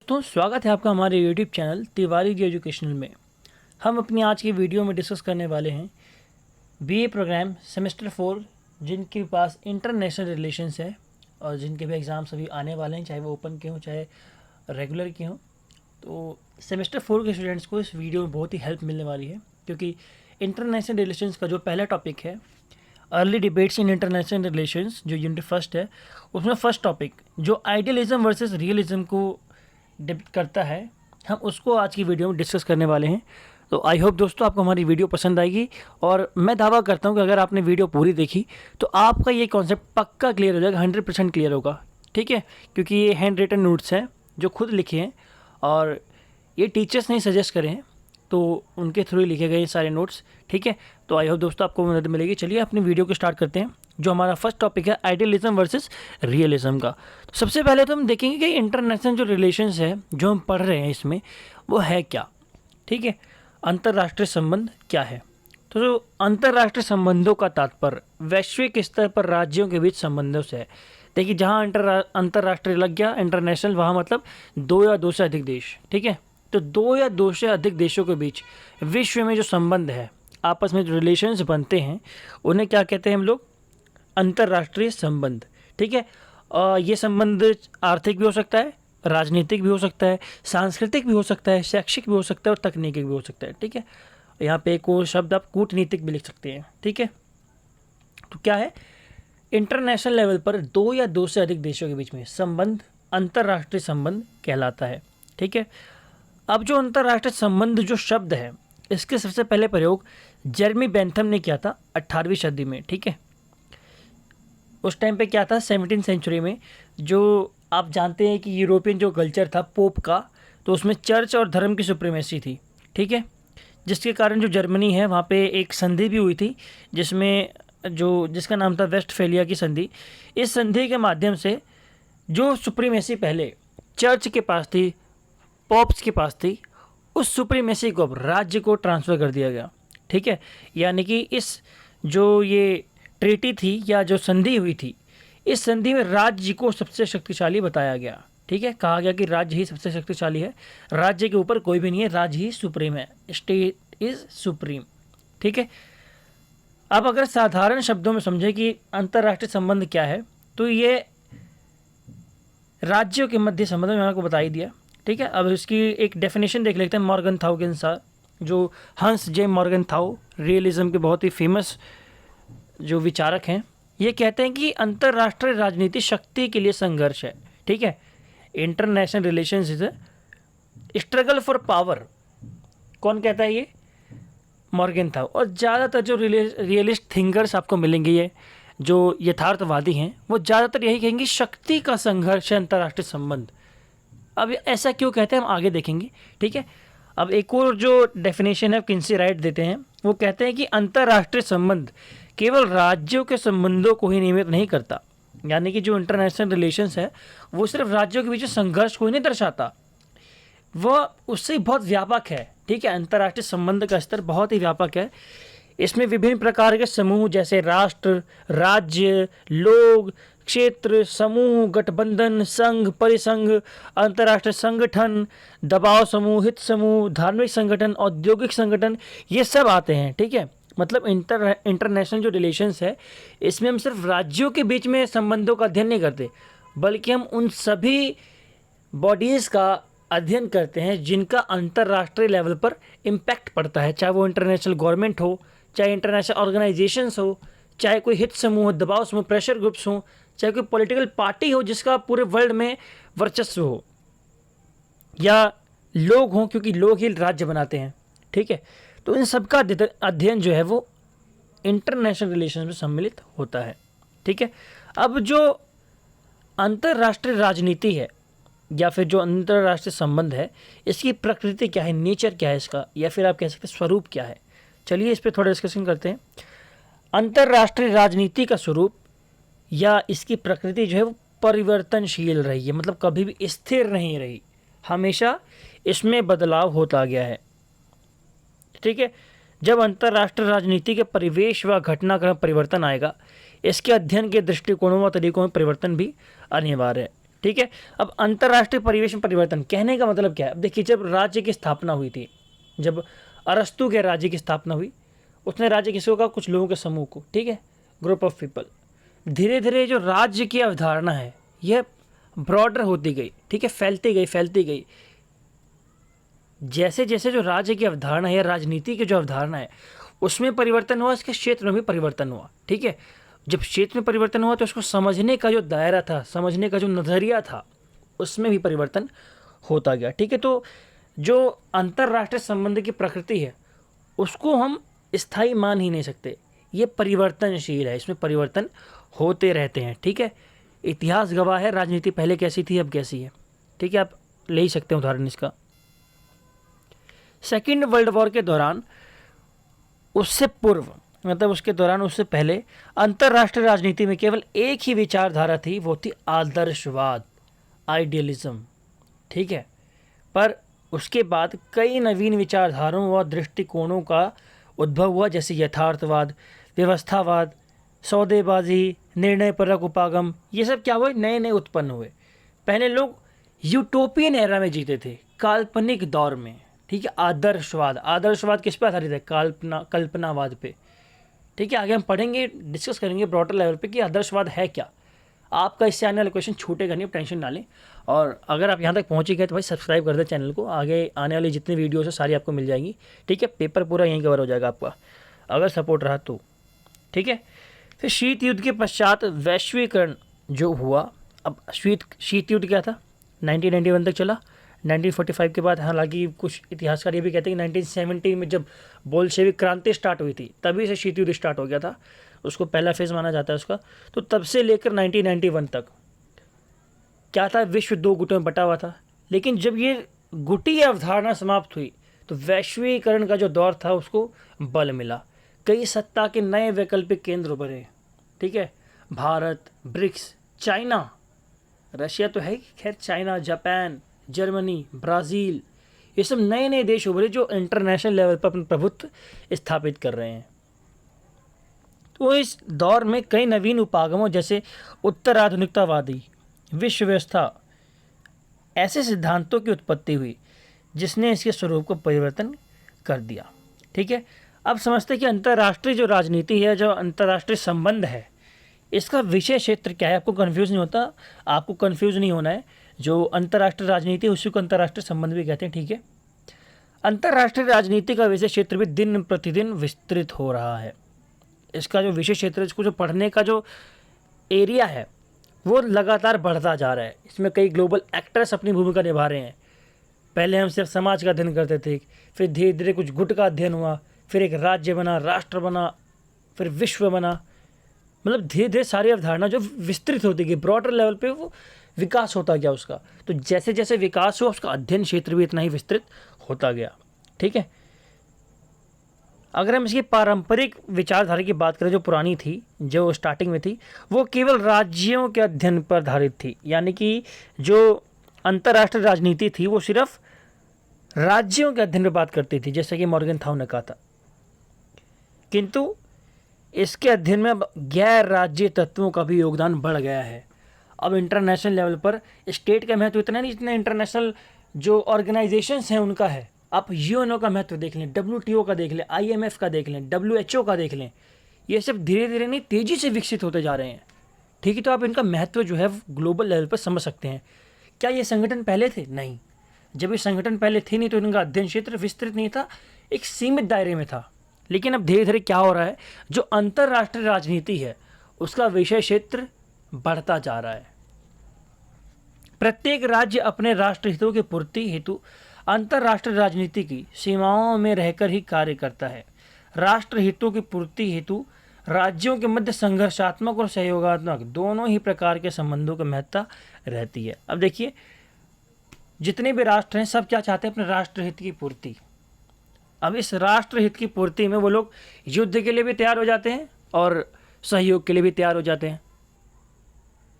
दोस्तों, स्वागत है आपका हमारे YouTube channel Tiwari ji educational में। हम अपनी आज की वीडियो में डिस्कस करने वाले हैं बीए प्रोग्राम सेमेस्टर 4 जिनके पास इंटरनेशनल रिलेशंस है और जिनके भी एग्ज़ाम्स अभी आने वाले हैं, चाहे वो ओपन के हों चाहे रेगुलर के हों। तो सेमेस्टर 4 के स्टूडेंट्स को इस वीडियो में बहुत ही हेल्प मिलने वाली है, क्योंकि इंटरनेशनल रिलेशंस का जो पहला टॉपिक है early debates in international relations, जो यूनिट फर्स्ट है, उसमें फर्स्ट टॉपिक जो आइडियलिज्म वर्सेस रियलिज्म को डिबेट करता है, हम उसको आज की वीडियो में डिस्कस करने वाले हैं। तो आई होप दोस्तों आपको हमारी वीडियो पसंद आएगी, और मैं दावा करता हूं कि अगर आपने वीडियो पूरी देखी तो आपका ये कॉन्सेप्ट पक्का क्लियर हो जाएगा, 100% क्लियर होगा। ठीक है, क्योंकि ये हैंड रिटन नोट्स हैं जो खुद लिखे हैं और ये टीचर्स ने सजेस्ट करे हैं, तो उनके थ्रू ही लिखे गए सारे नोट्स। ठीक है, तो आई होप दोस्तों आपको मदद मिलेगी। चलिए अपनी वीडियो को स्टार्ट करते हैं। जो हमारा फर्स्ट टॉपिक है आइडियलिज्म वर्सेस रियलिज्म का। तो सबसे पहले तो हम देखेंगे कि इंटरनेशनल जो रिलेशंस है जो हम पढ़ रहे हैं इसमें वो है क्या। ठीक है, अंतर्राष्ट्रीय संबंध क्या है। तो जो अंतर्राष्ट्रीय संबंधों का तात्पर्य वैश्विक स्तर पर राज्यों के बीच संबंधों से है। देखिए, जहाँ अंतर्राष्ट्रीय लग गया इंटरनेशनल, वहाँ मतलब दो या दो से अधिक देश। ठीक है, तो दो या दो से अधिक देशों के बीच विश्व में जो संबंध है, आपस में जो रिलेशंस बनते हैं, उन्हें क्या कहते हैं हम लोग? अंतर्राष्ट्रीय संबंध। ठीक है, ये संबंध आर्थिक भी हो सकता है, राजनीतिक भी हो सकता है, सांस्कृतिक भी हो सकता है, शैक्षिक भी हो सकता है और तकनीकी भी हो सकता है। ठीक है, यहाँ पे एक और शब्द आप कूटनीतिक भी लिख सकते हैं। ठीक है, तो क्या है? इंटरनेशनल लेवल पर दो या दो से अधिक देशों के बीच में संबंध अंतर्राष्ट्रीय संबंध कहलाता है। ठीक है, अब जो अंतर्राष्ट्रीय संबंध जो शब्द है, इसके सबसे पहले प्रयोग जेरेमी बेंथम ने किया था 18वीं सदी में। ठीक है, उस टाइम पे क्या था, 17वीं सेंचुरी में, जो आप जानते हैं कि यूरोपियन जो कल्चर था पोप का, तो उसमें चर्च और धर्म की सुप्रीमेसी थी। ठीक है, जिसके कारण जो जर्मनी है वहाँ पे एक संधि भी हुई थी, जिसका नाम था वेस्टफेलिया की संधि। इस संधि के माध्यम से जो सुप्रीमेसी पहले चर्च के पास थी, पॉप्स के पास थी, उस सुप्रीमेसी को अब राज्य को ट्रांसफ़र कर दिया गया। ठीक है, यानी कि इस जो ये ट्रीटी थी या जो संधि हुई थी, इस संधि में राज्य को सबसे शक्तिशाली बताया गया। ठीक है, कहा गया कि राज्य ही सबसे शक्तिशाली है, राज्य के ऊपर कोई भी नहीं है, राज्य ही सुप्रीम है, स्टेट इज सुप्रीम। ठीक है, अब अगर साधारण शब्दों में समझे कि अंतर्राष्ट्रीय संबंध क्या है, तो ये राज्यों के मध्य संबंध मैंने आपको बता ही दिया। ठीक है, अब इसकी एक डेफिनेशन देख लेते हैं मॉर्गनथाउ के अनुसार। जो हंस जे मॉर्गनथाउ रियलिज्म के बहुत ही फेमस जो विचारक हैं, ये कहते हैं कि अंतर्राष्ट्रीय राजनीति शक्ति के लिए संघर्ष है। ठीक है, international relations is struggle for power. कौन कहता है ये? मॉर्गनथाउ। और ज़्यादातर जो रियलिस्ट थिंकर्स आपको मिलेंगे, ये जो यथार्थवादी हैं, वो ज़्यादातर यही कहेंगे शक्ति का संघर्ष है अंतर्राष्ट्रीय संबंध। अब ऐसा क्यों कहते हैं हम आगे देखेंगे। ठीक है, अब एक और जो डेफिनेशन है किन्सी राइट देते हैं, वो कहते हैं कि अंतर्राष्ट्रीय संबंध केवल राज्यों के संबंधों को ही नियमित नहीं करता, यानी कि जो इंटरनेशनल रिलेशंस है वो सिर्फ राज्यों के बीच संघर्ष को ही नहीं दर्शाता, वह उससे बहुत व्यापक है। ठीक है, अंतर्राष्ट्रीय संबंध का स्तर बहुत ही व्यापक है। इसमें विभिन्न प्रकार के समूह जैसे राष्ट्र, राज्य, लोग, क्षेत्र, समूह, गठबंधन, संघ, परिसंघ, अंतर्राष्ट्रीय संगठन, दबाव समूह, हित समूह, धार्मिक संगठन, औद्योगिक संगठन, ये सब आते हैं। ठीक है, मतलब इंटरनेशनल जो रिलेशंस है, इसमें हम सिर्फ राज्यों के बीच में संबंधों का अध्ययन नहीं करते, बल्कि हम उन सभी बॉडीज़ का अध्ययन करते हैं जिनका अंतर्राष्ट्रीय लेवल पर इम्पैक्ट पड़ता है, चाहे वो इंटरनेशनल गवर्नमेंट हो, चाहे इंटरनेशनल ऑर्गेनाइजेशंस हो, चाहे कोई हित समूह हो, दबाव समूह, प्रेशर ग्रुप्स हो, चाहे कोई पॉलिटिकल पार्टी हो जिसका पूरे वर्ल्ड में वर्चस्व हो, या लोग हों, क्योंकि लोग ही राज्य बनाते हैं। ठीक है, तो इन सब का अध्ययन जो है वो इंटरनेशनल रिलेशंस में सम्मिलित होता है। ठीक है, अब जो अंतर्राष्ट्रीय राजनीति है या फिर जो अंतर्राष्ट्रीय संबंध है, इसकी प्रकृति क्या है, नेचर क्या है इसका, या फिर आप कह सकते हैं स्वरूप क्या है। चलिए इस पर थोड़ा डिस्कशन करते हैं। अंतर्राष्ट्रीय राजनीति का स्वरूप या इसकी प्रकृति जो है वो परिवर्तनशील रही है, मतलब कभी भी स्थिर नहीं रही, हमेशा इसमें बदलाव होता गया है। ठीक है, जब अंतर्राष्ट्रीय राजनीति के परिवेश व घटनाक्रम परिवर्तन आएगा, इसके अध्ययन के दृष्टिकोणों व तरीकों में परिवर्तन भी अनिवार्य है। ठीक है। अब अंतर्राष्ट्रीय परिवेश में परिवर्तन कहने का मतलब क्या है? अब देखिए, जब राज्य की स्थापना हुई थी, जब अरस्तु के राज्य की स्थापना हुई, उसने राज्य किसको कहा? कुछ लोगों के समूह को, ठीक है, ग्रुप ऑफ पीपल। धीरे धीरे जो राज्य की अवधारणा है यह ब्रॉडर होती गई, ठीक है, फैलती गई। जैसे जैसे जो राज्य की अवधारणा है, राजनीति की जो अवधारणा है, उसमें परिवर्तन हुआ, इसके क्षेत्र में भी परिवर्तन हुआ, ठीक है। जब क्षेत्र में परिवर्तन हुआ तो उसको समझने का जो दायरा था, समझने का जो नज़रिया था, उसमें भी परिवर्तन होता गया, ठीक है। तो जो अंतर्राष्ट्रीय संबंध की प्रकृति है उसको हम स्थायी मान ही नहीं सकते, ये परिवर्तनशील है, इसमें परिवर्तन होते रहते हैं, ठीक है। इतिहास गवाह है, राजनीति पहले कैसी थी अब कैसी है, ठीक है। आप ले ही सकते हैं उदाहरण इसका। सेकेंड वर्ल्ड वॉर के दौरान, उससे पूर्व मतलब उसके दौरान, उससे पहले अंतर्राष्ट्रीय राजनीति में केवल एक ही विचारधारा थी, वो थी आदर्शवाद, आइडियलिज्म, ठीक है। पर उसके बाद कई नवीन विचारधाराओं और दृष्टिकोणों का उद्भव हुआ, जैसे यथार्थवाद, व्यवस्थावाद, सौदेबाजी, निर्णयपरक उपागम। ये सब क्या हुए? नए नए उत्पन्न हुए। पहले लोग यूटोपियन एरा में जीते थे, काल्पनिक दौर में, ठीक है। आदर्शवाद किस पे आधारित है? कल्पनावाद पे, ठीक है। आगे हम पढ़ेंगे, डिस्कस करेंगे ब्रॉडर लेवल पे कि आदर्शवाद है क्या। आपका इससे आने वाला क्वेश्चन छूटेगा नहीं, टेंशन ना लें। और अगर आप यहाँ तक पहुँच गए तो भाई सब्सक्राइब कर दें चैनल को, आगे आने वाली जितनी वीडियोस है सारी आपको मिल जाएंगी, ठीक है। पेपर पूरा यहीं कवर हो जाएगा आपका, अगर सपोर्ट रहा तो, ठीक है। फिर शीत युद्ध के पश्चात वैश्वीकरण जो हुआ, अब शीत युद्ध क्या था? 1991 तक चला। 1945 के बाद, हालांकि कुछ इतिहासकार ये भी कहते हैं कि 1970 में जब बोल्शेविक क्रांति स्टार्ट हुई थी तभी से शीत युद्ध स्टार्ट हो गया था, उसको पहला फेज़ माना जाता है उसका। तो तब से लेकर 1991 तक क्या था? विश्व दो गुटों में बटा हुआ था। लेकिन जब ये गुटी अवधारणा समाप्त हुई तो वैश्वीकरण का जो दौर था उसको बल मिला, कई सत्ता के नए वैकल्पिक केंद्र उभरे, ठीक है। भारत, ब्रिक्स, चाइना, रशिया तो है ही खैर, चाइना, जापान, जर्मनी, ब्राज़ील, ये सब नए नए देश उभरे जो इंटरनेशनल लेवल पर अपना प्रभुत्व स्थापित कर रहे हैं। तो इस दौर में कई नवीन उपागमों जैसे उत्तराधुनिकतावादी विश्व व्यवस्था, ऐसे सिद्धांतों की उत्पत्ति हुई जिसने इसके स्वरूप को परिवर्तन कर दिया, ठीक है। अब समझते हैं कि अंतर्राष्ट्रीय जो राजनीति है, जो अंतर्राष्ट्रीय संबंध है, इसका विषय क्षेत्र क्या है। आपको कन्फ्यूज़ नहीं होता, आपको कन्फ्यूज़ नहीं होना है। जो अंतर्राष्ट्रीय राजनीति है उसी को अंतर्राष्ट्रीय संबंध भी कहते हैं, ठीक है। अंतर्राष्ट्रीय राजनीति का विषय क्षेत्र भी दिन प्रतिदिन विस्तृत हो रहा है। इसका जो विषय क्षेत्र है, इसको जो पढ़ने का जो एरिया है वो लगातार बढ़ता जा रहा है। इसमें कई ग्लोबल एक्टर्स अपनी भूमिका निभा रहे हैं। पहले हम सिर्फ समाज का अध्ययन करते थे, फिर धीरे धीरे कुछ गुट का अध्ययन हुआ, फिर एक राज्य बना, राष्ट्र बना, फिर विश्व बना। मतलब धीरे धीरे सारी अवधारणा जो विस्तृत होती गई, ब्रॉडर लेवल पे वो विकास होता गया उसका। तो जैसे जैसे विकास हुआ उसका अध्ययन क्षेत्र भी इतना ही विस्तृत होता गया, ठीक है। अगर हम इसकी पारंपरिक विचारधारा की बात करें, जो पुरानी थी, जो स्टार्टिंग में थी, वो केवल राज्यों के अध्ययन पर आधारित थी। यानी कि जो अंतर्राष्ट्रीय राजनीति थी वो सिर्फ राज्यों के अध्ययन पर बात करती थी, जैसे कि मॉर्गनथाउ ने कहा था। किंतु इसके अध्ययन में अब गैर राज्य तत्वों का भी योगदान बढ़ गया है। अब इंटरनेशनल लेवल पर स्टेट का महत्व इतना नहीं जितना इंटरनेशनल जो ऑर्गेनाइजेशंस हैं उनका है। आप यूएनओ का महत्व देख लें, डब्ल्यूटीओ का देख लें, आईएमएफ का देख लें, डब्ल्यूएचओ का देख लें, ये सब धीरे धीरे नहीं तेज़ी से विकसित होते जा रहे हैं, ठीक है। तो आप इनका महत्व जो है ग्लोबल लेवल पर समझ सकते हैं। क्या ये संगठन पहले थे? नहीं। जब ये संगठन पहले थे नहीं तो इनका अध्ययन क्षेत्र विस्तृत नहीं था, एक सीमित दायरे में था। लेकिन अब धीरे धीरे क्या हो रहा है, जो अंतर्राष्ट्रीय राजनीति है उसका विषय क्षेत्र बढ़ता जा रहा है। प्रत्येक राज्य अपने राष्ट्र हितों की पूर्ति हेतु अंतर्राष्ट्रीय राजनीति की सीमाओं में रहकर ही कार्य करता है। राष्ट्र हितों की पूर्ति हेतु राज्यों के मध्य संघर्षात्मक और सहयोगात्मक दोनों ही प्रकार के संबंधों की महत्ता रहती है। अब देखिए, जितने भी राष्ट्र हैं सब क्या चाहते हैं? अपने राष्ट्र हित की पूर्ति। अब इस राष्ट्र हित की पूर्ति में वो लोग युद्ध के लिए भी तैयार हो जाते हैं और सहयोग के लिए भी तैयार हो जाते हैं,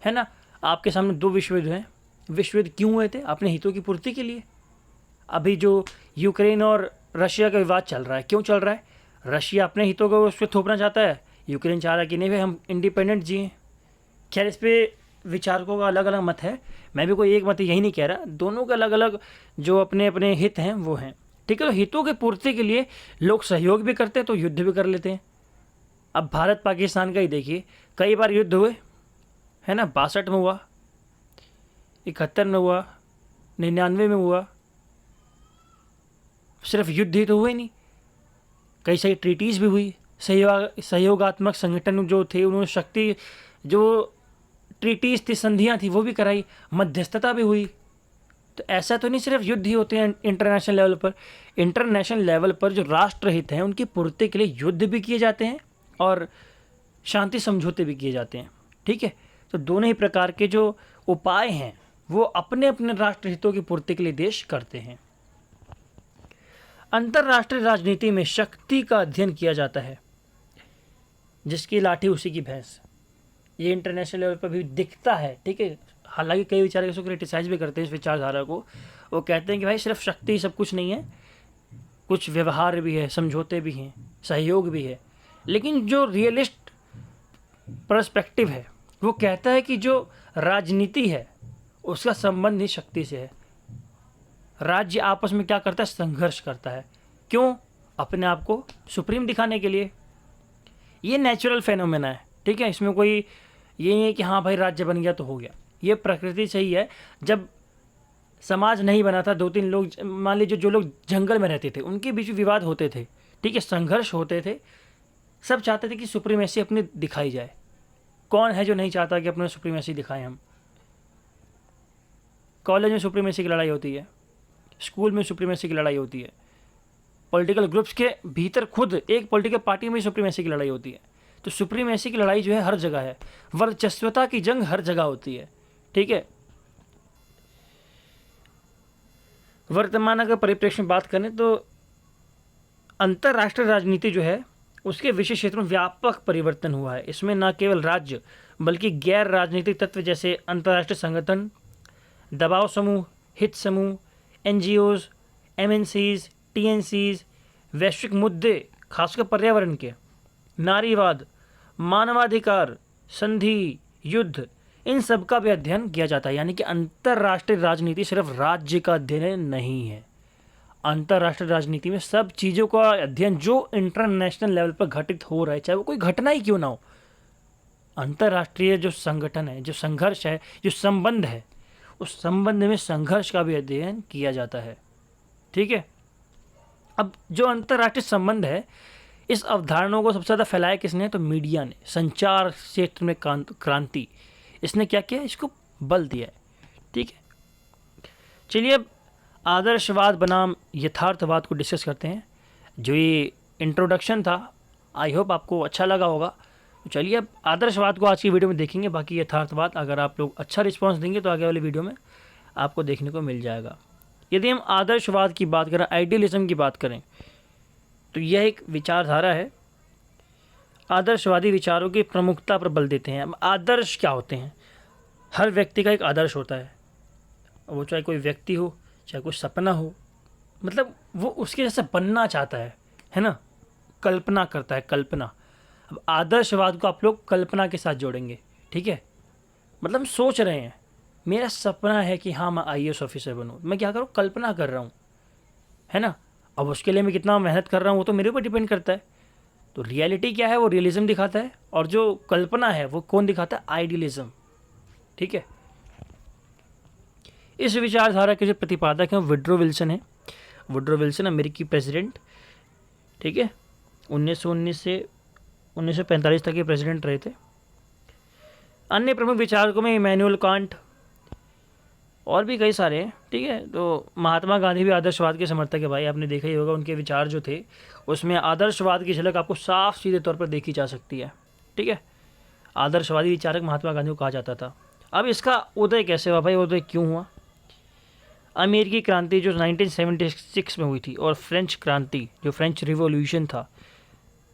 है ना। आपके सामने दो विश्व युद्ध हैं। विश्व युद्ध क्यों हुए थे? अपने हितों की पूर्ति के लिए। अभी जो यूक्रेन और रशिया का विवाद चल रहा है, क्यों चल रहा है? रशिया अपने हितों को उस पर थोपना चाहता है, यूक्रेन चाह रहा है कि नहीं भाई हम इंडिपेंडेंट जिए। खैर इस पर विचारकों का अलग अलग मत है, मैं भी कोई एक मत यही नहीं कह रहा, दोनों के अलग अलग जो अपने अपने हित हैं वो हैं, ठीक है। तो हितों की पूर्ति के लिए लोग सहयोग भी करते हैं तो युद्ध भी कर लेते हैं। अब भारत पाकिस्तान का ही देखिए, कई बार युद्ध हुए, है ना। 62 में हुआ, 71 में हुआ, 99 में हुआ। सिर्फ युद्ध ही तो हुए नहीं, कई सारी ट्रीटीज़ भी हुई। सहयोगात्मक संगठन जो थे उन्होंने शक्ति, जो ट्रीटीज़ थी, संधियाँ थी, वो भी कराई, मध्यस्थता भी हुई। तो ऐसा तो नहीं सिर्फ युद्ध ही होते हैं इंटरनेशनल लेवल पर। इंटरनेशनल लेवल पर जो राष्ट्रहित हैं उनकी पूर्ति के लिए युद्ध भी किए जाते हैं और शांति समझौते भी किए जाते हैं, ठीक है। तो दोनों ही प्रकार के जो उपाय हैं वो अपने अपने राष्ट्रहितों की पूर्ति के लिए देश करते हैं। अंतर्राष्ट्रीय राजनीति में शक्ति का अध्ययन किया जाता है, जिसकी लाठी उसी की भैंस। ये इंटरनेशनल लेवल पर भी दिखता है, ठीक है। हालांकि कई विचारक इसको क्रिटिसाइज भी करते हैं इस विचारधारा को। वो कहते हैं कि भाई सिर्फ शक्ति ही सब कुछ नहीं है, कुछ व्यवहार भी है, समझौते भी हैं, सहयोग भी है। लेकिन जो रियलिस्ट पर्सपेक्टिव है वो कहता है कि जो राजनीति है उसका संबंध ही शक्ति से है। राज्य आपस में क्या करता है, संघर्ष करता है। क्यों? अपने आप को सुप्रीम दिखाने के लिए। ये नेचुरल फेनोमेना है, ठीक है। इसमें कोई ये नहीं है कि हाँ भाई राज्य बन गया तो हो गया। ये प्रकृति से ही है। जब समाज नहीं बना था, 2-3 लोग, मान लीजिए जो लोग जंगल में रहते थे उनके बीच विवाद होते थे, ठीक है, संघर्ष होते थे। सब चाहते थे कि सुप्रीमेसी अपनी दिखाई जाए। कौन है जो नहीं चाहता कि अपने सुप्रीमेसी दिखाएं हम? कॉलेज में सुप्रीमेसी की लड़ाई होती है, स्कूल में सुप्रीमेसी की लड़ाई होती है, पॉलिटिकल ग्रुप्स के भीतर खुद एक पॉलिटिकल पार्टी में सुप्रीमेसी की लड़ाई होती है। तो सुप्रीमेसी की लड़ाई जो है हर जगह है, वर्चस्वता की जंग हर जगह होती है, ठीक है। वर्तमान अगर परिप्रेक्ष्य में बात करें तो अंतर्राष्ट्रीय राजनीति जो है उसके विशेष क्षेत्रों में व्यापक परिवर्तन हुआ है। इसमें न केवल राज्य बल्कि गैर राजनीतिक तत्व जैसे अंतर्राष्ट्रीय संगठन, दबाव समूह, हित समूह, NGOs, MNCs, TNCs, वैश्विक मुद्दे खासकर पर्यावरण के, नारीवाद, मानवाधिकार, संधि, युद्ध, इन सब का भी अध्ययन किया जाता है। यानी कि अंतर्राष्ट्रीय राजनीति सिर्फ राज्य का अध्ययन नहीं है। अंतर्राष्ट्रीय राजनीति में सब चीज़ों का अध्ययन जो इंटरनेशनल लेवल पर घटित हो रहा है, चाहे वो कोई घटना ही क्यों ना हो। अंतर्राष्ट्रीय जो संगठन है, जो संघर्ष है, जो संबंध है, उस संबंध में संघर्ष का भी अध्ययन किया जाता है, ठीक है। अब जो अंतर्राष्ट्रीय संबंध है, इस अवधारणा को सबसे ज़्यादा फैलाया किसने? तो मीडिया ने। संचार क्षेत्र में क्रांति, इसने क्या किया? इसको बल दिया है, ठीक है। चलिए अब आदर्शवाद बनाम यथार्थवाद को डिस्कस करते हैं। जो ये इंट्रोडक्शन था, आई होप आपको अच्छा लगा होगा। तो चलिए अब आदर्शवाद को आज की वीडियो में देखेंगे। बाकी यथार्थवाद अगर आप लोग अच्छा रिस्पांस देंगे तो आगे वाली वीडियो में आपको देखने को मिल जाएगा। यदि हम आदर्शवाद की बात करें, आइडियलिज्म की बात करें, तो यह एक विचारधारा है। आदर्शवादी विचारों की प्रमुखता पर बल देते हैं। अब आदर्श क्या होते हैं? हर व्यक्ति का एक आदर्श होता है, वो चाहे कोई व्यक्ति हो, चाहे कोई सपना हो, मतलब वो उसके जैसे बनना चाहता है ना, कल्पना करता है, कल्पना। अब आदर्शवाद को आप लोग कल्पना के साथ जोड़ेंगे, ठीक है। मतलब सोच रहे हैं, मेरा सपना है कि हाँ मैं IAS ऑफिसर बनूँ, मैं क्या करूँ? कल्पना कर रहा हूँ, है ना। अब उसके लिए मैं कितना मेहनत कर रहा हूँ वो तो मेरे ऊपर डिपेंड करता है। तो रियलिटी क्या है? वो रियलिज्म दिखाता है, और जो कल्पना है वो कौन दिखाता है? आइडियलिज्म, ठीक है। इस विचारधारा के जो प्रतिपादक हैं वुड्रो विल्सन है। वुड्रो विल्सन अमेरिकी प्रेसिडेंट, ठीक है, 1919 से 1945 तक के प्रेसिडेंट रहे थे। अन्य प्रमुख विचारकों में इमैनुअल कांट और भी कई सारे हैं, ठीक है। तो महात्मा गांधी भी आदर्शवाद के समर्थक है भाई, आपने देखा ही होगा। उनके विचार जो थे उसमें आदर्शवाद की झलक आपको साफ सीधे तौर पर देखी जा सकती है, ठीक है। आदर्शवादी विचारक महात्मा गांधी को कहा जाता था। अब इसका उदय कैसे हुआ भाई? उदय क्यों हुआ? अमेरिकी क्रांति जो 1976 में हुई थी, और फ्रेंच क्रांति जो फ्रेंच रिवॉल्यूशन था,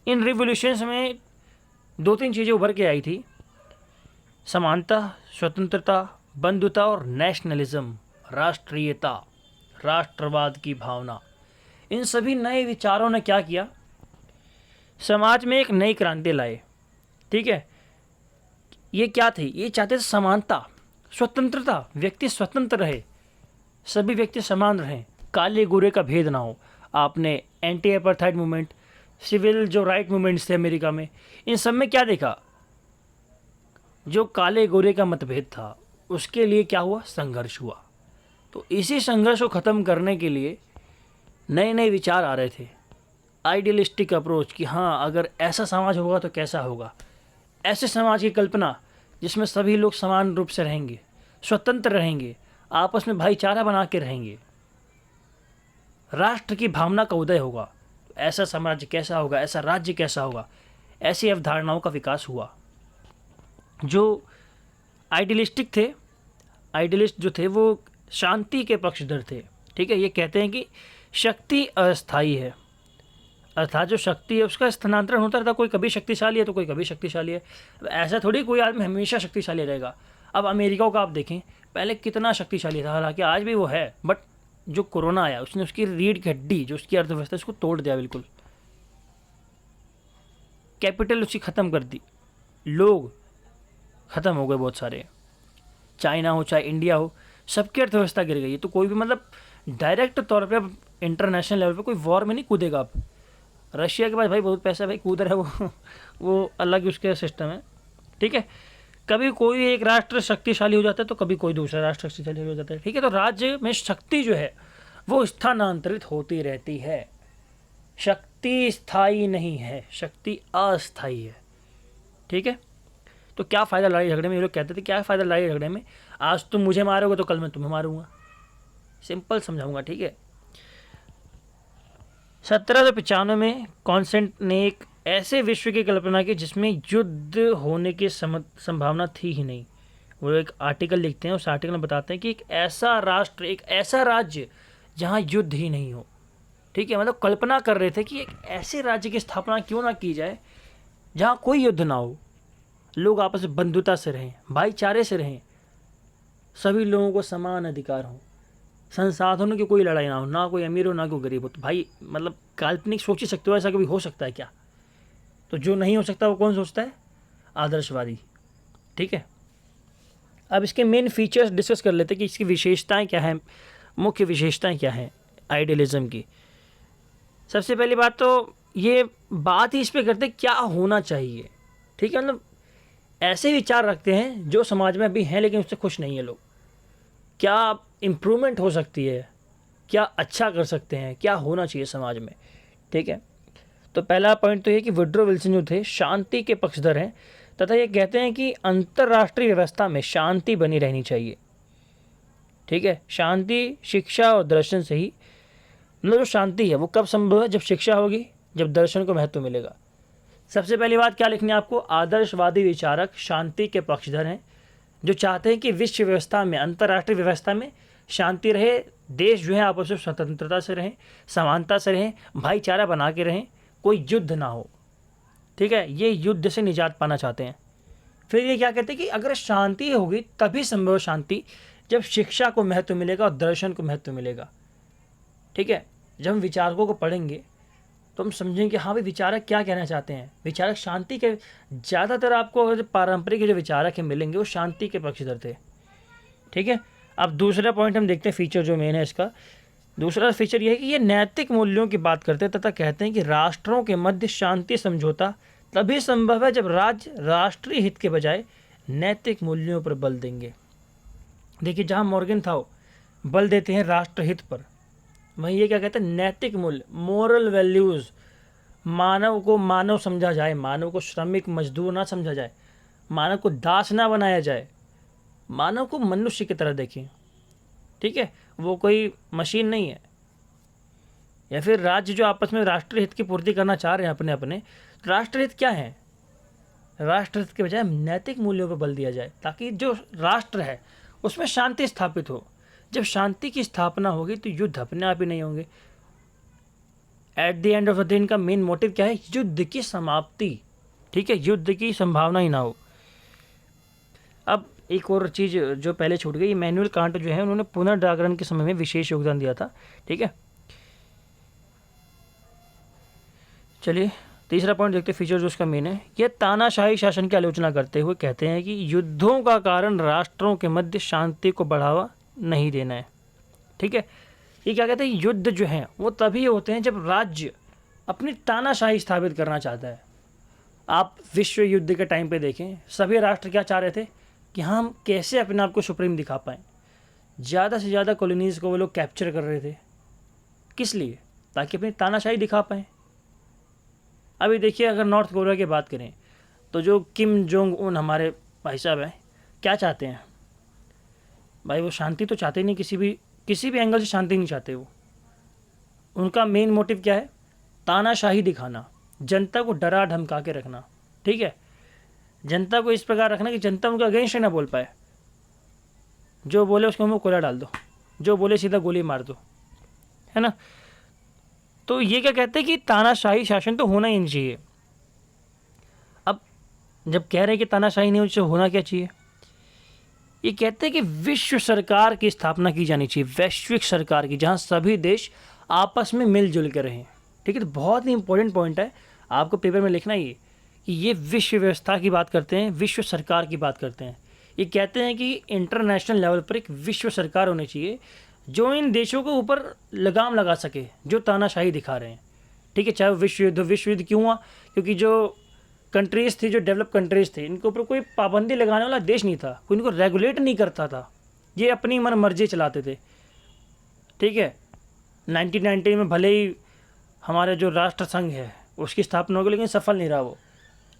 इन रिवॉल्यूशंस में 2-3 चीज़ें उभर के आई थी: समानता, स्वतंत्रता, बंधुता और नेशनलिज्म, राष्ट्रीयता, राष्ट्रवाद की भावना। इन सभी नए विचारों ने क्या किया? समाज में एक नई क्रांति लाए, ठीक है। ये क्या थी? ये चाहते थे समानता, स्वतंत्रता, व्यक्ति स्वतंत्र रहे, सभी व्यक्ति समान रहें, काले गोरे का भेद ना हो। आपने एंटी अपार्थाइड मूवमेंट, सिविल जो राइट मूवमेंट्स थे अमेरिका में, इन सब में क्या देखा? जो काले गोरे का मतभेद था उसके लिए क्या हुआ? संघर्ष हुआ। तो इसी संघर्ष को ख़त्म करने के लिए नए नए विचार आ रहे थे, आइडियलिस्टिक अप्रोच कि हाँ, अगर ऐसा समाज होगा तो कैसा होगा। ऐसे समाज की कल्पना जिसमें सभी लोग समान रूप से रहेंगे, स्वतंत्र रहेंगे, आपस में भाईचारा बना के रहेंगे, राष्ट्र की भावना का उदय होगा। तो ऐसा समाज कैसा होगा, ऐसा राज्य कैसा होगा, ऐसी अवधारणाओं का विकास हुआ। जो आइडियलिस्टिक थे, आइडियलिस्ट जो थे वो शांति के पक्षधर थे। ठीक है, ये कहते हैं कि शक्ति अस्थायी है, अर्थात जो शक्ति है उसका स्थानांतरण होता रहता, कोई कभी शक्तिशाली है तो कोई कभी शक्तिशाली है। ऐसा थोड़ी कोई आदमी हमेशा शक्तिशाली रहेगा। अब अमेरिका का आप देखें, पहले कितना शक्तिशाली था, हालांकि आज भी वो है, बट जो कोरोना आया उसने उसकी रीढ़ की हड्डी, जो उसकी अर्थव्यवस्था, उसको तोड़ दिया बिल्कुल। कैपिटल उसकी ख़त्म कर दी, लोग ख़त्म हो गए बहुत सारे। चाइना हो चाहे इंडिया हो, सबकी अर्थव्यवस्था गिर गई है। तो कोई भी मतलब डायरेक्ट तौर पे अब इंटरनेशनल लेवल पे कोई वॉर में नहीं कूदेगा। अब रशिया के पास भाई बहुत पैसा है, भाई कूद रहा है वो अलग उसके सिस्टम है। ठीक है, कभी कोई एक राष्ट्र शक्तिशाली हो जाता है तो कभी कोई दूसरा राष्ट्र शक्तिशाली हो जाता है। ठीक है, तो राज्य में शक्ति जो है वो स्थानांतरित होती रहती है। शक्ति स्थायी नहीं है, शक्ति अस्थायी है। ठीक है, तो क्या फ़ायदा लड़ाई झगड़े में? ये लोग कहते थे क्या फ़ायदा लड़ाई झगड़े में, आज तुम मुझे मारोगे तो कल मैं तुम्हें मारूंगा। सिंपल समझाऊंगा। ठीक है, 1795 में कॉन्सेंट ने एक ऐसे विश्व की कल्पना की जिसमें युद्ध होने की संभावना थी ही नहीं। वो एक आर्टिकल लिखते हैं, उस आर्टिकल में बताते हैं कि एक ऐसा राष्ट्र, एक ऐसा राज्य जहाँ युद्ध ही नहीं हो। ठीक है, मतलब कल्पना कर रहे थे कि एक ऐसे राज्य की स्थापना क्यों ना की जाए जहाँ कोई युद्ध ना हो, लोग आपस में बंधुता से रहें, भाईचारे से रहें, सभी लोगों को समान अधिकार हो, संसाधनों की कोई लड़ाई ना हो, ना कोई अमीर हो ना कोई गरीब हो। तो भाई मतलब काल्पनिक सोच ही सकते हो, ऐसा कभी हो सकता है क्या? तो जो नहीं हो सकता वो कौन सोचता है? आदर्शवादी। ठीक है, अब इसके मेन फीचर्स डिस्कस कर लेते हैं कि इसकी विशेषताएं क्या हैं, मुख्य विशेषताएं क्या हैं आइडियलिज्म की। सबसे पहली बात तो ये बात ही इस पर करते क्या होना चाहिए। ठीक है, मतलब ऐसे विचार रखते हैं जो समाज में अभी हैं लेकिन उससे खुश नहीं है लोग। क्या इम्प्रूवमेंट हो सकती है, क्या अच्छा कर सकते हैं, क्या होना चाहिए समाज में। ठीक है, तो पहला पॉइंट तो ये कि वुड्रो विल्सन जो थे शांति के पक्षधर हैं तथा ये कहते हैं कि अंतर्राष्ट्रीय व्यवस्था में शांति बनी रहनी चाहिए। ठीक है, शांति शिक्षा और दर्शन से ही, मतलब जो शांति है वो कब संभव है? जब शिक्षा होगी, जब दर्शन को महत्व मिलेगा। सबसे पहली बात क्या लिखनी है आपको? आदर्शवादी विचारक शांति के पक्षधर हैं जो चाहते हैं कि विश्व व्यवस्था में, अंतर्राष्ट्रीय व्यवस्था में शांति रहे, देश जो है आपस में स्वतंत्रता से रहें, समानता से रहें, भाईचारा बना के रहें, कोई युद्ध ना हो। ठीक है, ये युद्ध से निजात पाना चाहते हैं। फिर ये क्या कहते हैं कि अगर शांति होगी तभी संभव शांति, जब शिक्षा को महत्व मिलेगा और दर्शन को महत्व मिलेगा। ठीक है, जब हम विचारकों को पढ़ेंगे तो हम समझेंगे कि हाँ भाई विचारक क्या कहना चाहते हैं। विचारक शांति के, ज़्यादातर आपको अगर पारंपरिक जो विचारक हैं मिलेंगे वो शांति के पक्षधर थे। ठीक है, अब दूसरा पॉइंट हम देखते हैं, फीचर जो मेन है इसका। दूसरा फीचर यह है कि ये नैतिक मूल्यों की बात करते हैं तथा कहते हैं कि राष्ट्रों के मध्य शांति समझौता तभी संभव है जब राज्य राष्ट्रीय हित के बजाय नैतिक मूल्यों पर बल देंगे। देखिए, जहाँ मॉर्गन था बल देते हैं राष्ट्रहित पर, वहीं ये क्या कहते हैं? नैतिक मूल्य, मोरल वैल्यूज़। मानव को मानव समझा जाए, मानव को श्रमिक मजदूर ना समझा जाए, मानव को दास ना बनाया जाए, मानव को मनुष्य की तरह देखें। ठीक है, वो कोई मशीन नहीं है। या फिर राज्य जो आपस में राष्ट्रीय हित की पूर्ति करना चाह रहे हैं अपने अपने, राष्ट्रहित क्या है? राष्ट्रहित के बजाय नैतिक मूल्यों पर बल दिया जाए ताकि जो राष्ट्र है उसमें शांति स्थापित हो। जब शांति की स्थापना होगी तो युद्ध अपने आप ही नहीं होंगे। At the end of the day इनका मेन मोटिव क्या है? युद्ध की समाप्ति। ठीक है, युद्ध की संभावना ही ना हो। अब एक और चीज़ जो पहले छूट गई, इमैनुअल कांट जो है उन्होंने पुनर्जागरण के समय में विशेष योगदान दिया था। ठीक है, चलिए तीसरा पॉइंट देखते हैं, फीचर जो उसका मेन है, यह तानाशाही शासन की आलोचना करते हुए कहते हैं कि युद्धों का कारण राष्ट्रों के मध्य शांति को बढ़ावा नहीं देना है। ठीक है, ये क्या कहते हैं, युद्ध जो हैं वो तभी होते हैं जब राज्य अपनी तानाशाही स्थापित करना चाहता है। आप विश्व युद्ध के टाइम पे देखें, सभी राष्ट्र क्या चाह रहे थे कि हम कैसे अपने आप को सुप्रीम दिखा पाएँ। ज़्यादा से ज़्यादा कॉलोनीज़ को वो लोग कैप्चर कर रहे थे, किस लिए, ताकि अपनी तानाशाही दिखा पाएँ। अभी देखिए, अगर नॉर्थ कोरिया की बात करें तो जो किम जोंग उन हमारे भाई साहब हैं, क्या चाहते हैं भाई, वो शांति तो चाहते नहीं, किसी भी एंगल से शांति नहीं चाहते वो। उनका मेन मोटिव क्या है, तानाशाही दिखाना, जनता को डरा धमका के रखना। ठीक है, जनता को इस प्रकार रखना कि जनता उनका अगेंस्ट ना बोल पाए। जो बोले उसके मुंह में कोयला डाल दो, जो बोले सीधा गोली मार दो, है ना। तो ये क्या कहते हैं कि तानाशाही शासन तो होना ही नहीं चाहिए। अब जब कह रहे हैं कि तानाशाही नहीं होना क्या चाहिए, ये कहते हैं कि विश्व सरकार की स्थापना की जानी चाहिए, वैश्विक सरकार की, जहाँ सभी देश आपस में मिलजुल कर रहें। ठीक है, तो बहुत ही इंपॉर्टेंट पॉइंट है, आपको पेपर में लिखना ही है कि ये विश्व व्यवस्था की बात करते हैं, विश्व सरकार की बात करते हैं। ये कहते हैं कि इंटरनेशनल लेवल पर एक विश्व सरकार होनी चाहिए जो इन देशों के ऊपर लगाम लगा सके जो तानाशाही दिखा रहे हैं। ठीक है, चाहे विश्व युद्ध क्यों हुआ, क्योंकि जो कंट्रीज़ थी, जो डेवलप कंट्रीज़ थी, इनके ऊपर कोई पाबंदी लगाने वाला देश नहीं था, कोई इनको रेगुलेट नहीं करता था, ये अपनी मन मर्जी चलाते थे। ठीक है, 1990 में भले ही हमारे जो राष्ट्र संघ है उसकी स्थापना हो गई, लेकिन सफल नहीं रहा वो।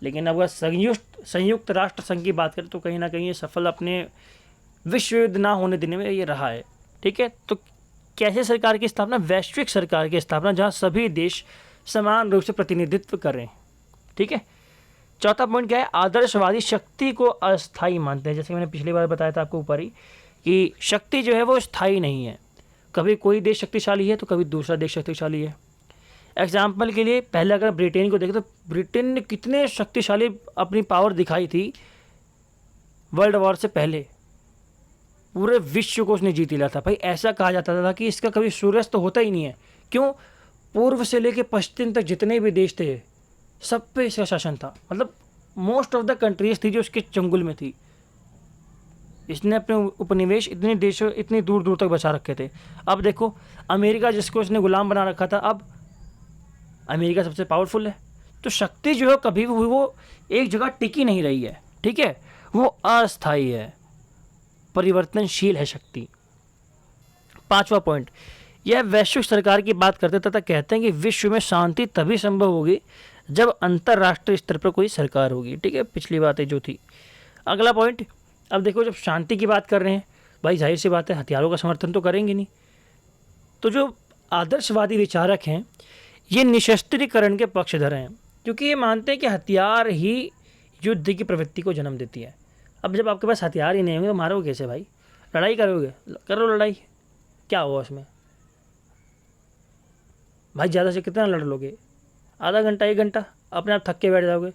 लेकिन अगर संयुक्त राष्ट्र संघ की बात करें तो कहीं ना कहीं ये सफल अपने विश्व युद्ध ना होने देने में ये रहा है। ठीक है, तो कैसे सरकार की स्थापना, वैश्विक सरकार की स्थापना जहाँ सभी देश समान रूप से प्रतिनिधित्व कर रहे हैं। ठीक है, चौथा पॉइंट क्या है, आदर्शवादी शक्ति को अस्थायी मानते हैं। जैसे मैंने पिछली बार बताया था आपको ऊपर ही कि शक्ति जो है वो स्थायी नहीं है, कभी कोई देश शक्तिशाली है तो कभी दूसरा देश शक्तिशाली है। एग्जाम्पल के लिए पहले अगर ब्रिटेन को देखें तो ब्रिटेन ने कितने शक्तिशाली अपनी पावर दिखाई थी वर्ल्ड वॉर से पहले, पूरे विश्व को उसने जीत लिया था। भाई ऐसा कहा जाता था कि इसका कभी सूर्यास्त तो होता ही नहीं है। क्यों, पूर्व से लेकर पश्चिम तक जितने भी देश थे सब पे इसका शासन था, मतलब मोस्ट ऑफ द कंट्रीज थी जो उसके चंगुल में थी। इसने अपने उपनिवेश इतने देशों, इतनी दूर दूर तक बचा रखे थे। अब देखो अमेरिका, जिसको इसने गुलाम बना रखा था, अब अमेरिका सबसे पावरफुल है। तो शक्ति जो है कभी भी वो एक जगह टिकी नहीं रही है। ठीक है, वो अस्थायी है, परिवर्तनशील है शक्ति। पांचवा पॉइंट, यह वैश्विक सरकार की बात करते तथा कहते हैं कि विश्व में शांति तभी संभव होगी जब अंतर्राष्ट्रीय स्तर पर कोई सरकार होगी। ठीक है, पिछली बातें जो थी। अगला पॉइंट, अब देखो जब शांति की बात कर रहे हैं, भाई जाहिर सी बात है हथियारों का समर्थन तो करेंगे नहीं। तो जो आदर्शवादी विचारक हैं ये निशस्त्रीकरण के पक्षधर हैं, क्योंकि ये मानते हैं कि हथियार ही युद्ध की प्रवृत्ति को जन्म देती है। अब जब आपके पास हथियार ही नहीं होंगे तो मारोगे कैसे भाई, लड़ाई करोगे, करो लड़ाई, क्या हुआ उसमें भाई, ज़्यादा से कितना लड़ लोगे, आधा घंटा 1 घंटा, अपने आप थक के बैठ जाओगे।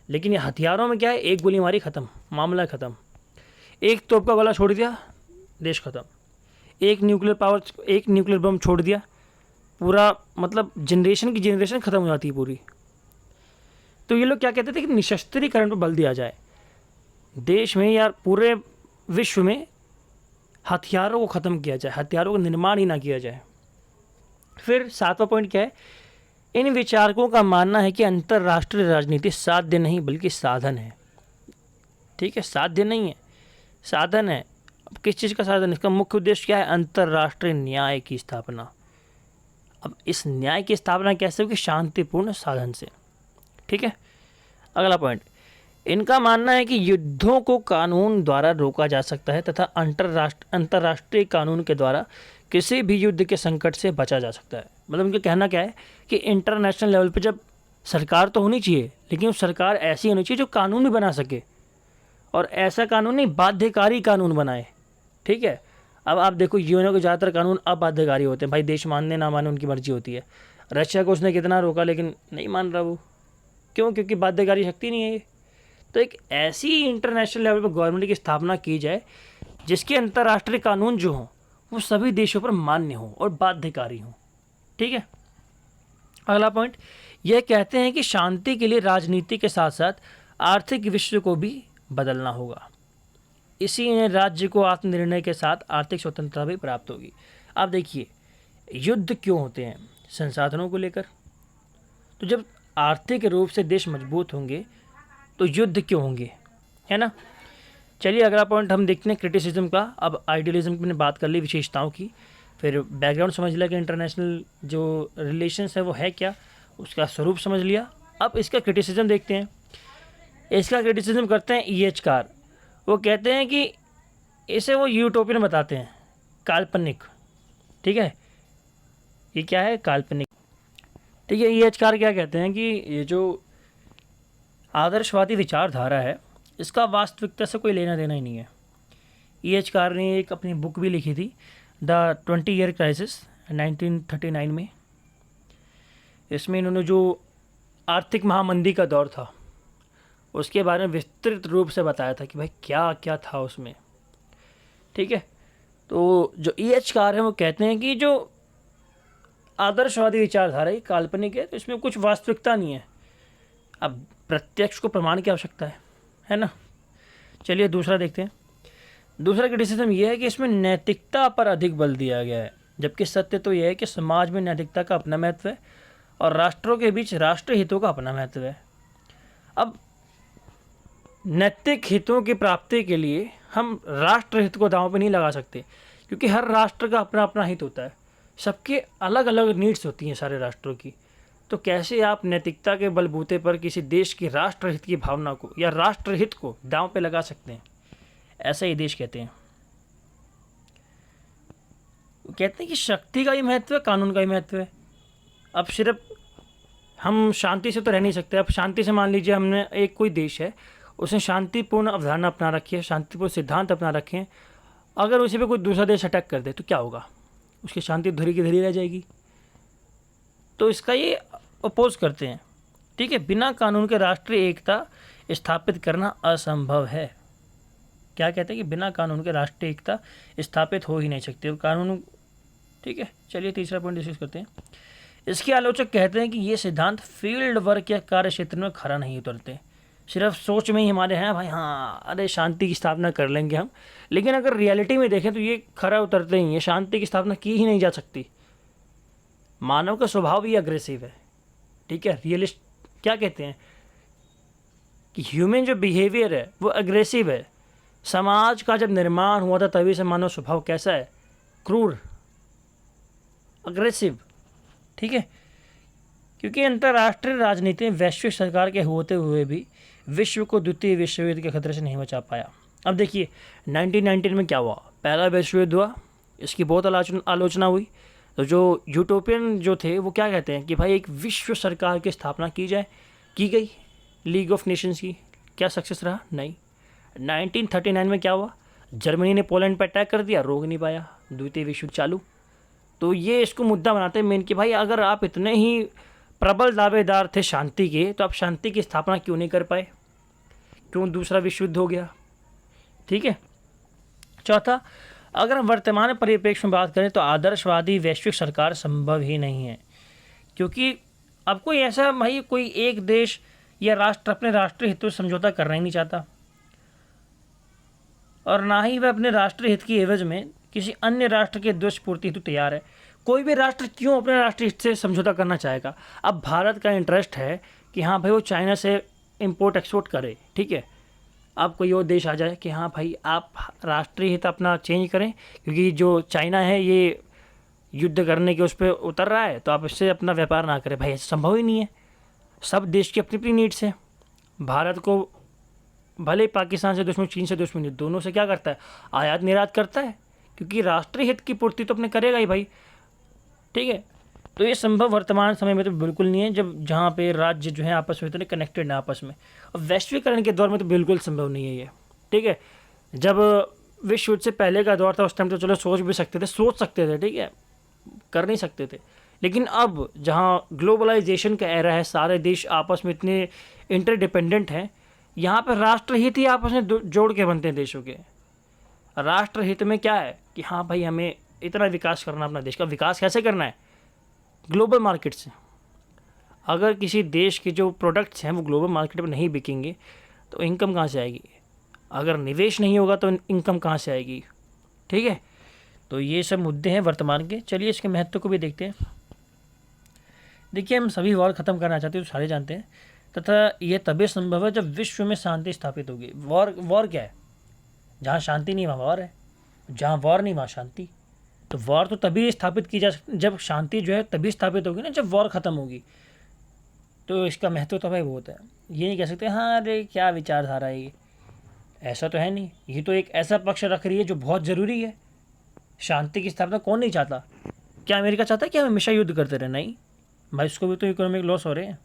लेकिन ये हथियारों में क्या है, एक गोली मारी ख़त्म, मामला ख़त्म। एक तोप का गोला छोड़ दिया, देश ख़त्म। एक न्यूक्लियर बम छोड़ दिया, पूरा मतलब जनरेशन की जनरेशन ख़त्म हो जाती है पूरी। तो ये लोग क्या कहते थे कि निशस्त्रीकरण पर बल दिया जाए, देश में या पूरे विश्व में हथियारों को ख़त्म किया जाए, हथियारों का निर्माण ही ना किया जाए। फिर 7वां पॉइंट क्या है, इन विचारकों का मानना है कि अंतर्राष्ट्रीय राजनीति साध्य नहीं बल्कि साधन है। ठीक है, साध्य नहीं है, साधन है। अब किस चीज़ का साधन, इसका मुख्य उद्देश्य क्या है, अंतर्राष्ट्रीय न्याय की स्थापना। अब इस न्याय की स्थापना कैसे होगी, शांतिपूर्ण साधन से। ठीक है, अगला पॉइंट, इनका मानना है कि युद्धों को कानून द्वारा रोका जा सकता है तथा अंतर्राष्ट्रीय कानून के द्वारा किसी भी युद्ध के संकट से बचा जा सकता है। मतलब उनका कहना क्या है कि इंटरनेशनल लेवल पे जब सरकार तो होनी चाहिए, लेकिन उस सरकार ऐसी होनी चाहिए जो कानून भी बना सके, और ऐसा कानून नहीं बाध्यकारी कानून बनाए। ठीक है, अब आप देखो यूएनओ के ज़्यादातर कानून अबाध्यकारी होते हैं, भाई देश मानने ना माने उनकी मर्जी होती है। रशिया को उसने कितना रोका लेकिन नहीं मान रहा वो, क्यों, क्योंकि बाध्यकारी शक्ति नहीं है ये। तो एक ऐसी इंटरनेशनल लेवल पर गवर्नमेंट की स्थापना की जाए जिसके अंतर्राष्ट्रीय कानून जो हों वो सभी देशों पर मान्य हों और बाध्यकारी हों। ठीक है, अगला पॉइंट, यह कहते हैं कि शांति के लिए राजनीति के साथ साथ आर्थिक विश्व को भी बदलना होगा। इसी ने राज्य को आत्मनिर्णय के साथ आर्थिक स्वतंत्रता भी प्राप्त होगी। अब देखिए, युद्ध क्यों होते हैं? संसाधनों को लेकर। तो जब आर्थिक रूप से देश मजबूत होंगे तो युद्ध क्यों होंगे, है ना। चलिए अगला पॉइंट हम देखते हैं क्रिटिसिज्म का। अब आइडियलिज्म की मैंने बात कर ली, विशेषताओं की, फिर बैकग्राउंड समझ लिया कि इंटरनेशनल जो रिलेशंस है वो है क्या, उसका स्वरूप समझ लिया। अब इसका क्रिटिसिज्म देखते हैं। इसका क्रिटिसिज्म करते हैं EH कार। वो कहते हैं कि इसे वो यूटोपियन बताते हैं, काल्पनिक। ठीक है, ये क्या है? काल्पनिक। ठीक है, EH कार क्या कहते हैं कि ये जो आदर्शवादी विचारधारा है इसका वास्तविकता से कोई लेना देना ही नहीं है। EH कार ने एक अपनी बुक भी लिखी थी, द 20 ईयर क्राइसिस 1939 में। इसमें इन्होंने जो आर्थिक महामंदी का दौर था उसके बारे में विस्तृत रूप से बताया था कि भाई क्या क्या था उसमें। ठीक है, तो जो EH कार है वो कहते हैं कि जो आदर्शवादी विचारधारा है काल्पनिक है, तो इसमें कुछ वास्तविकता नहीं है। अब प्रत्यक्ष को प्रमाण की आवश्यकता है ना। चलिए दूसरा देखते हैं। दूसरा क्रिटिसिज्म ये है कि इसमें नैतिकता पर अधिक बल दिया गया है, जबकि सत्य तो यह है कि समाज में नैतिकता का अपना महत्व है और राष्ट्रों के बीच राष्ट्र हितों का अपना महत्व है। अब नैतिक हितों की प्राप्ति के लिए हम राष्ट्र हित को दांव पे नहीं लगा सकते, क्योंकि हर राष्ट्र का अपना अपना हित होता है, सबके अलग अलग नीड्स होती हैं सारे राष्ट्रों की। तो कैसे आप नैतिकता के बलबूते पर किसी देश की राष्ट्रहित की भावना को या राष्ट्रहित को दांव पे लगा सकते हैं? ऐसा ही देश कहते हैं। कहते हैं कि शक्ति का ही महत्व है, कानून का ही महत्व है। अब सिर्फ हम शांति से तो रह नहीं सकते। अब शांति से मान लीजिए हमने एक कोई देश है, उसने शांतिपूर्ण अवधारणा अपना रखी है, शांतिपूर्ण सिद्धांत अपना रखे हैं, अगर उसी पे कोई दूसरा देश अटैक कर दे तो क्या होगा? उसकी शांति धरी की धरी रह जाएगी। तो इसका ये अपोज करते हैं। ठीक है, बिना कानून के राष्ट्रीय एकता स्थापित करना असंभव है। क्या कहते हैं कि बिना कानून के राष्ट्रीय एकता स्थापित हो ही नहीं सकती कानून। ठीक है, चलिए तीसरा पॉइंट डिस्कस करते हैं। इसके आलोचक कहते हैं कि ये सिद्धांत फील्ड वर्क या कार्य क्षेत्र में खरा नहीं उतरते, सिर्फ सोच में ही हमारे हैं भाई, हाँ अरे शांति की स्थापना कर लेंगे हम, लेकिन अगर रियलिटी में देखें तो ये खरा उतरते ही हैं, शांति की स्थापना की ही नहीं जा सकती। मानव का स्वभाव भी अग्रेसिव है। ठीक है, रियलिस्ट क्या कहते हैं कि ह्यूमन जो बिहेवियर है वो अग्रेसिव है। समाज का जब निर्माण हुआ था तभी से मानव स्वभाव कैसा है? क्रूर, अग्रेसिव। ठीक है, क्योंकि अंतर्राष्ट्रीय राजनीति वैश्विक सरकार के होते हुए भी विश्व को द्वितीय विश्व युद्ध के खतरे से नहीं बचा पाया। अब देखिए 1919 में क्या हुआ? पहला विश्व युद्ध हुआ, इसकी बहुत आलोचना हुई। तो जो यूटोपियन जो थे वो क्या कहते हैं कि भाई एक विश्व सरकार की स्थापना की जाए, की गई लीग ऑफ नेशंस की। क्या सक्सेस रहा? नहीं। 1939 में क्या हुआ? जर्मनी ने पोलैंड पर अटैक कर दिया, रोक नहीं पाया, द्वितीय विश्व युद्ध चालू। तो ये इसको मुद्दा बनाते हैं मेन कि भाई अगर आप इतने ही प्रबल दावेदार थे शांति के, तो आप शांति की स्थापना क्यों नहीं कर पाए? क्यों दूसरा विश्व युद्ध हो गया? ठीक है। चौथा, अगर हम वर्तमान परिप्रेक्ष्य में बात करें तो आदर्शवादी वैश्विक सरकार संभव ही नहीं है, क्योंकि अब कोई ऐसा भाई कोई एक देश या राष्ट्र अपने राष्ट्रीय हितों से समझौता करना ही नहीं चाहता, और ना ही वह अपने राष्ट्रीय हित की एवज में किसी अन्य राष्ट्र के दुष्पूर्ति हेतु तैयार है। कोई भी राष्ट्र क्यों अपने राष्ट्रीय हित से समझौता करना चाहेगा? अब भारत का इंटरेस्ट है कि हाँ भाई वो चाइना से इंपोर्ट एक्सपोर्ट करे। ठीक है, अब कोई और देश आ जाए कि हाँ भाई आप राष्ट्रीय हित अपना चेंज करें, क्योंकि जो चाइना है ये युद्ध करने के उस पर उतर रहा है, तो आप इससे अपना व्यापार ना करें। भाई ऐसा संभव ही नहीं है। सब देश की अपनी अपनी नीड्स हैं। भारत को भले पाकिस्तान से दुश्मनी, चीन से दुश्मनी, दोनों से क्या करता है? आयात निर्यात करता है, क्योंकि राष्ट्रीय हित की पूर्ति तो अपने करेगा ही भाई। ठीक है, तो ये संभव वर्तमान समय में तो बिल्कुल नहीं है, जब जहाँ पे राज्य जो है आपस में इतने कनेक्टेड हैं आपस में। और वैश्वीकरण के दौर में तो बिल्कुल संभव नहीं है ये। ठीक है, जब विश्व युद्ध से पहले का दौर था उस टाइम तो चलो सोच भी सकते थे, सोच सकते थे, ठीक है, कर नहीं सकते थे। लेकिन अब जहाँ ग्लोबलाइजेशन का एरा है, सारे देश आपस में इतने इंटरडिपेंडेंट हैं, यहाँ पर राष्ट्रहित ही आपस में जोड़ के बनते हैं देशों के। राष्ट्रहित में क्या है कि हाँ भाई हमें इतना विकास करना, अपना देश का विकास कैसे करना है? ग्लोबल मार्केट से। अगर किसी देश के जो प्रोडक्ट्स हैं वो ग्लोबल मार्केट में नहीं बिकेंगे तो इनकम कहाँ से आएगी, अगर निवेश नहीं होगा तो इनकम कहाँ से आएगी। ठीक है, तो ये सब मुद्दे हैं वर्तमान के। चलिए इसके महत्व को भी देखते हैं। देखिए, हम सभी वॉर ख़त्म करना चाहते हैं तो सारे जानते हैं, तथा यह तभी संभव है जब विश्व में शांति स्थापित होगी। वॉर क्या है, जहाँ शांति नहीं वहाँ वॉर है, जहाँ वॉर नहीं वहाँ शांति। तो वॉर तो तभी स्थापित की जा सकती, जब शांति जो है तभी स्थापित होगी ना, जब वॉर ख़त्म होगी। तो इसका महत्व तो भाई बहुत है। ये नहीं कह सकते हाँ अरे क्या विचारधारा है ये, ऐसा तो है नहीं। ये तो एक ऐसा पक्ष रख रही है जो बहुत ज़रूरी है। शांति की स्थापना कौन नहीं चाहता? क्या अमेरिका चाहता है कि हम हमेशा युद्ध करते रहे? नहीं भाई, उसको भी तो इकोनॉमिक लॉस हो रहे हैं।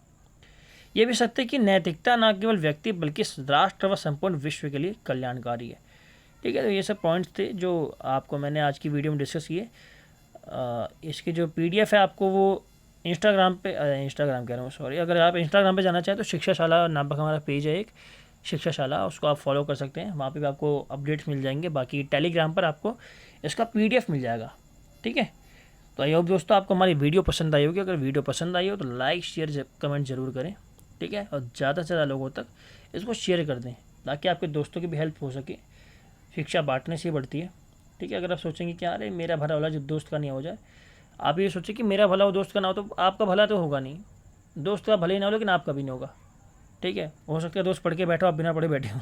ये भी सत्य है कि नैतिकता न केवल व्यक्ति बल्कि राष्ट्र व संपूर्ण विश्व के लिए कल्याणकारी है। ठीक है, तो ये सब पॉइंट्स थे जो आपको मैंने आज की वीडियो में डिस्कस किए। इसकी जो PDF है आपको वो इंस्टाग्राम कह रहा हूँ सॉरी, अगर आप इंस्टाग्राम पे जाना चाहें तो शिक्षाशाला नाम का हमारा पेज है एक, शिक्षाशाला, उसको आप फॉलो कर सकते हैं। वहाँ पे भी आपको अपडेट्स मिल जाएंगे। बाकी टेलीग्राम पर आपको इसका PDF मिल जाएगा। ठीक है, तो आई होप दोस्तों आपको हमारी वीडियो पसंद आई होगी। अगर वीडियो पसंद आई हो तो लाइक शेयर कमेंट जरूर करें। ठीक है, और ज़्यादा से ज़्यादा लोगों तक इसको शेयर कर दें ताकि आपके दोस्तों की भी हेल्प हो सके। शिक्षा बांटने से ही बढ़ती है। ठीक है, अगर आप सोचेंगे कि अरे मेरा भला वाला जो दोस्त का नहीं हो जाए, आप ये सोचें कि मेरा भला वो दोस्त का ना हो, तो आपका भला तो होगा नहीं। दोस्त का भले ही ना हो लेकिन आपका भी नहीं होगा। ठीक है, हो सकता है दोस्त पढ़ के बैठो, आप बिना पढ़े बैठे हो।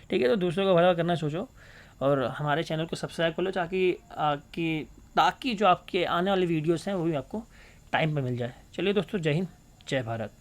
ठीक है, तो दूसरों का भला करना सोचो और हमारे चैनल को सब्सक्राइब कर लो ताकि जो आपके आने वाली वीडियोस हैं वो भी आपको टाइम पर मिल जाए। चलिए दोस्तों, जय हिंद, जय भारत।